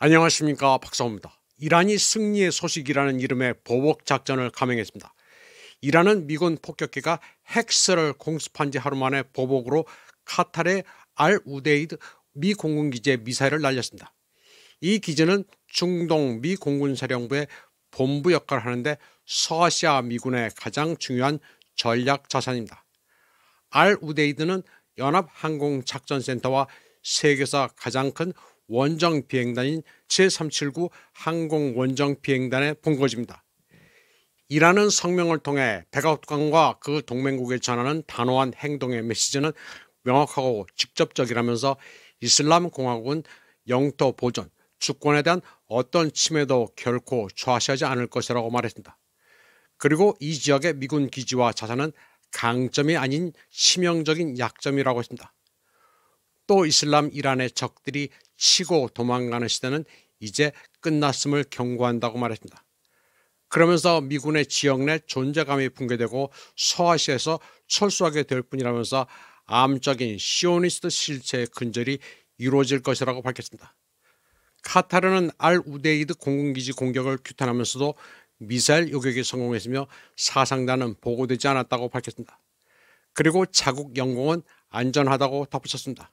안녕하십니까, 박사호입니다. 이란이 승리의 소식이라는 이름의 보복 작전을 감행했습니다. 이란은 미군 폭격기가 핵설을 공습한 지 하루 만에 보복으로 카타르의 알 우데이드 미 공군기지에 미사일을 날렸습니다. 이 기지는 중동 미 공군사령부의 본부 역할을 하는데 서아시아 미군의 가장 중요한 전략 자산입니다. 알 우데이드는 연합항공작전센터와 세계에서 가장 큰 원정 비행단인 제379 항공 원정 비행단의 본거지입니다. 이란은 성명을 통해 백악관과 그 동맹국에 전하는 단호한 행동의 메시지는 명확하고 직접적이라면서 이슬람 공화국은 영토 보존, 주권에 대한 어떤 침해도 결코 좌시하지 않을 것이라고 말했습니다. 그리고 이 지역의 미군 기지와 자산은 강점이 아닌 치명적인 약점이라고 했습니다. 또 이슬람 이란의 적들이 치고 도망가는 시대는 이제 끝났음을 경고한다고 말했습니다. 그러면서 미군의 지역 내 존재감이 붕괴되고 서아시아에서 철수하게 될 뿐이라면서 암적인 시오니스트 실체의 근절이 이루어질 것이라고 밝혔습니다. 카타르는 알 우데이드 공군기지 공격을 규탄하면서도 미사일 요격에 성공했으며 사상자는 보고되지 않았다고 밝혔습니다. 그리고 자국 영공은 안전하다고 덧붙였습니다.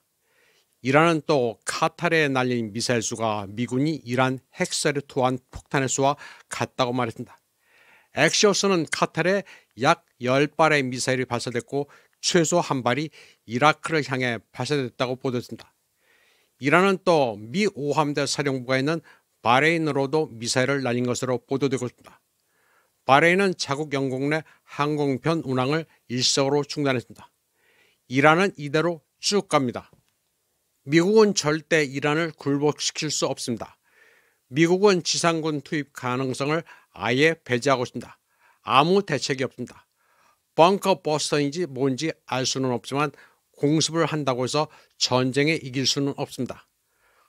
이란은 또 카타르에 날린 미사일 수가 미군이 이란 핵사를 투하한 폭탄의 수와 같다고 말했습니다. 엑시오스는 카타르에 약 10발의 미사일이 발사됐고 최소 한 발이 이라크를 향해 발사됐다고 보도했습니다. 이란은 또 미 5함대 사령부가 있는 바레인으로도 미사일을 날린 것으로 보도되고 있습니다. 바레인은 자국 영공 내 항공편 운항을 일시적으로 중단했습니다. 이란은 이대로 쭉 갑니다. 미국은 절대 이란을 굴복시킬 수 없습니다. 미국은 지상군 투입 가능성을 아예 배제하고 있습니다. 아무 대책이 없습니다. 벙커 버스터인지 뭔지 알 수는 없지만 공습을 한다고 해서 전쟁에 이길 수는 없습니다.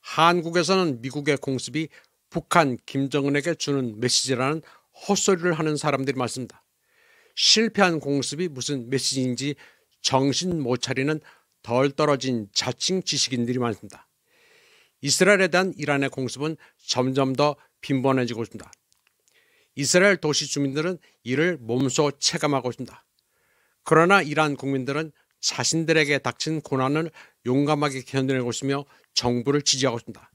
한국에서는 미국의 공습이 북한 김정은에게 주는 메시지라는 헛소리를 하는 사람들이 많습니다. 실패한 공습이 무슨 메시지인지 정신 못 차리는 덜 떨어진 자칭 지식인들이 많습니다. 이스라엘에 대한 이란의 공습은 점점 더 빈번해지고 있습니다. 이스라엘 도시 주민들은 이를 몸소 체감하고 있습니다. 그러나 이란 국민들은 자신들에게 닥친 고난을 용감하게 견뎌내고 있으며 정부를 지지하고 있습니다.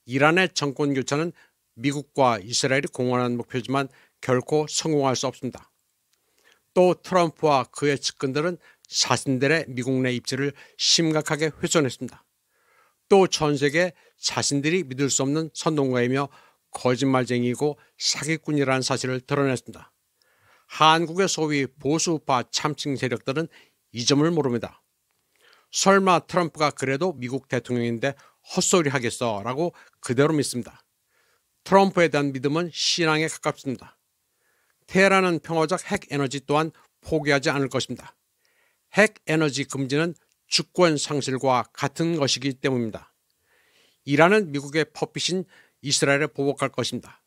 이란의 정권 교체는 미국과 이스라엘이 공헌한 목표지만 결코 성공할 수 없습니다. 또 트럼프와 그의 측근들은 자신들의 미국 내 입지를 심각하게 훼손했습니다. 또 전 세계 자신들이 믿을 수 없는 선동가이며 거짓말쟁이고 사기꾼이라는 사실을 드러냈습니다. 한국의 소위 보수파 참칭 세력들은 이 점을 모릅니다. 설마 트럼프가 그래도 미국 대통령인데 헛소리 하겠어 라고 그대로 믿습니다. 트럼프에 대한 믿음은 신앙에 가깝습니다. 테헤란은 평화적 핵 에너지 또한 포기하지 않을 것입니다. 핵 에너지 금지는 주권 상실과 같은 것이기 때문입니다. 이란은 미국의 퍼핏인 이스라엘에 보복할 것입니다.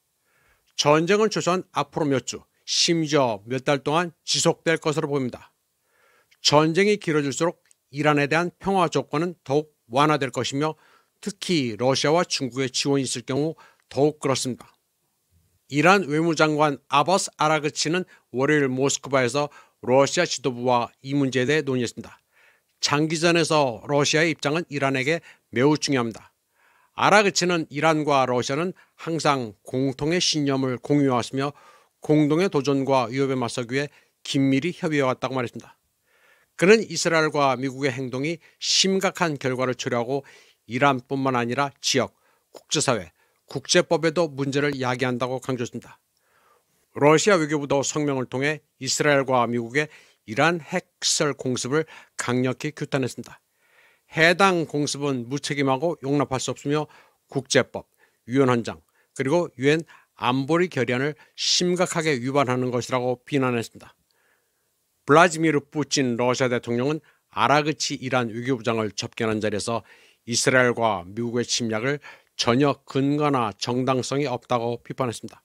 전쟁은 최소한 앞으로 몇 주, 심지어 몇 달 동안 지속될 것으로 보입니다. 전쟁이 길어질수록 이란에 대한 평화 조건은 더욱 완화될 것이며 특히 러시아와 중국의 지원이 있을 경우 더욱 그렇습니다. 이란 외무장관 아바스 아라그치는 월요일 모스크바에서 러시아 지도부와 이 문제에 대해 논의했습니다. 장기전에서 러시아의 입장은 이란에게 매우 중요합니다. 아라그치는 이란과 러시아는 항상 공통의 신념을 공유하시며 공동의 도전과 위협에 맞서기 위해 긴밀히 협의해왔다고 말했습니다. 그는 이스라엘과 미국의 행동이 심각한 결과를 초래하고 이란뿐만 아니라 지역, 국제사회, 국제법에도 문제를 야기한다고 강조했습니다. 러시아 외교부도 성명을 통해 이스라엘과 미국의 이란 핵시설 공습을 강력히 규탄했습니다. 해당 공습은 무책임하고 용납할 수 없으며 국제법, 유엔 헌장, 그리고 유엔 안보리 결의안을 심각하게 위반하는 것이라고 비난했습니다. 블라디미르 푸틴 러시아 대통령은 아라그치 이란 외교부장을 접견한 자리에서 이스라엘과 미국의 침략을 전혀 근거나 정당성이 없다고 비판했습니다.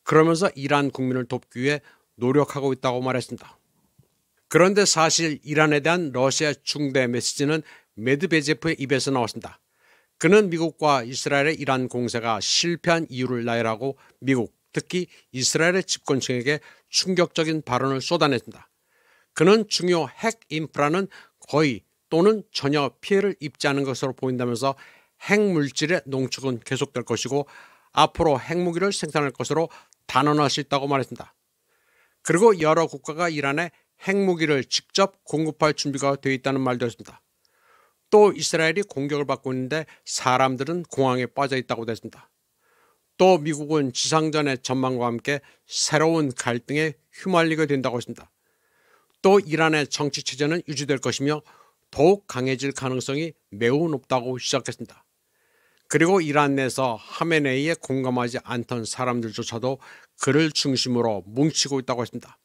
그러면서 이란 국민을 돕기 위해 노력하고 있다고 말했습니다. 그런데 사실 이란에 대한 러시아 중대 메시지는 메드베제프의 입에서 나왔습니다. 그는 미국과 이스라엘의 이란 공세가 실패한 이유를 나열하고 미국, 특히 이스라엘의 집권층에게 충격적인 발언을 쏟아냈습니다. 그는 중요 핵 인프라는 거의 또는 전혀 피해를 입지 않은 것으로 보인다면서 핵물질의 농축은 계속될 것이고 앞으로 핵무기를 생산할 것으로 단언할 수 있다고 말했습니다. 그리고 여러 국가가 이란에 핵무기를 직접 공급할 준비가 되어 있다는 말도 했습니다. 또 이스라엘이 공격을 받고 있는데 사람들은 공황에 빠져 있다고 했습니다. 또 미국은 지상전의 전망과 함께 새로운 갈등에 휘말리게 된다고 했습니다. 또 이란의 정치 체제는 유지될 것이며 더욱 강해질 가능성이 매우 높다고 시작했습니다. 그리고 이란 내에서 하메네이에 공감하지 않던 사람들조차도 그를 중심으로 뭉치고 있다고 했습니다.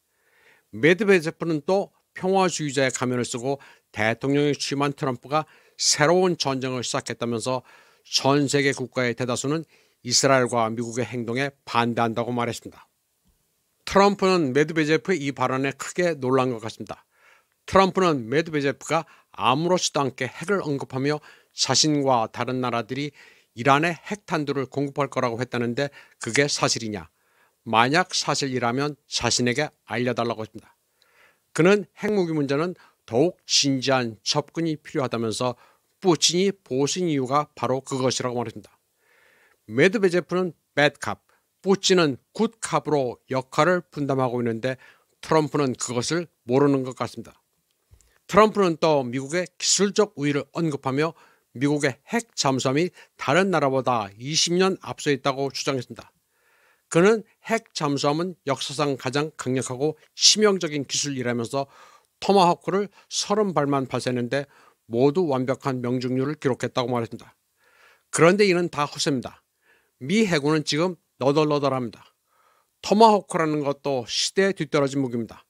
메드베제프는 또 평화주의자의 가면을 쓰고 대통령에 취임한 트럼프가 새로운 전쟁을 시작했다면서 전 세계 국가의 대다수는 이스라엘과 미국의 행동에 반대한다고 말했습니다. 트럼프는 메드베제프의 이 발언에 크게 놀란 것 같습니다. 트럼프는 메드베제프가 아무렇지도 않게 핵을 언급하며 자신과 다른 나라들이 이란에 핵탄두를 공급할 거라고 했다는데 그게 사실이냐? 만약 사실이라면 자신에게 알려달라고 했습니다. 그는 핵무기 문제는 더욱 진지한 접근이 필요하다면서 푸틴이 보신 이유가 바로 그것이라고 말했습니다. 메드베제프는 배드캅, 푸틴은 굿캅으로 역할을 분담하고 있는데 트럼프는 그것을 모르는 것 같습니다. 트럼프는 또 미국의 기술적 우위를 언급하며 미국의 핵 잠수함이 다른 나라보다 20년 앞서 있다고 주장했습니다. 그는 핵 잠수함은 역사상 가장 강력하고 치명적인 기술이라면서 토마호크를 30발만 발사했는데 모두 완벽한 명중률을 기록했다고 말했습니다. 그런데 이는 다 허세입니다. 미 해군은 지금 너덜너덜합니다. 토마호크라는 것도 시대에 뒤떨어진 무기입니다.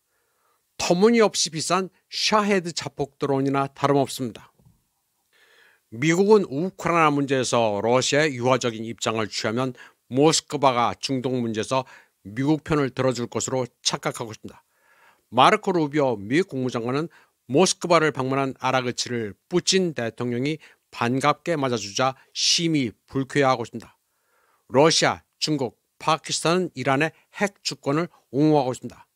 터무니없이 비싼 샤헤드 자폭 드론이나 다름없습니다. 미국은 우크라이나 문제에서 러시아의 유화적인 입장을 취하면 모스크바가 중동 문제에서 미국 편을 들어줄 것으로 착각하고 있습니다. 마르코 루비오 미 국무장관은 모스크바를 방문한 아라그치를 푸틴 대통령이 반갑게 맞아주자 심히 불쾌해하고 있습니다. 러시아, 중국, 파키스탄은 이란의 핵 주권을 옹호하고 있습니다.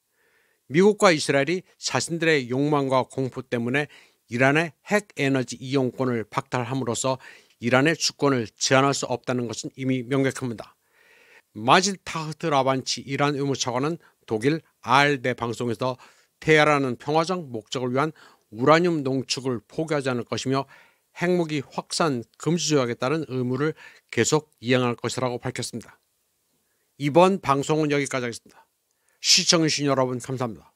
미국과 이스라엘이 자신들의 욕망과 공포 때문에 이란의 핵 에너지 이용권을 박탈함으로써 이란의 주권을 제한할 수 없다는 것은 이미 명백합니다. 마질 타흐트 라반치 이란 의무차관은 독일 ARD 방송에서 테헤란은 평화적 목적을 위한 우라늄 농축을 포기하지 않을 것이며 핵무기 확산 금지 조약에 따른 의무를 계속 이행할 것이라고 밝혔습니다. 이번 방송은 여기까지 하겠습니다. 시청해주신 여러분 감사합니다.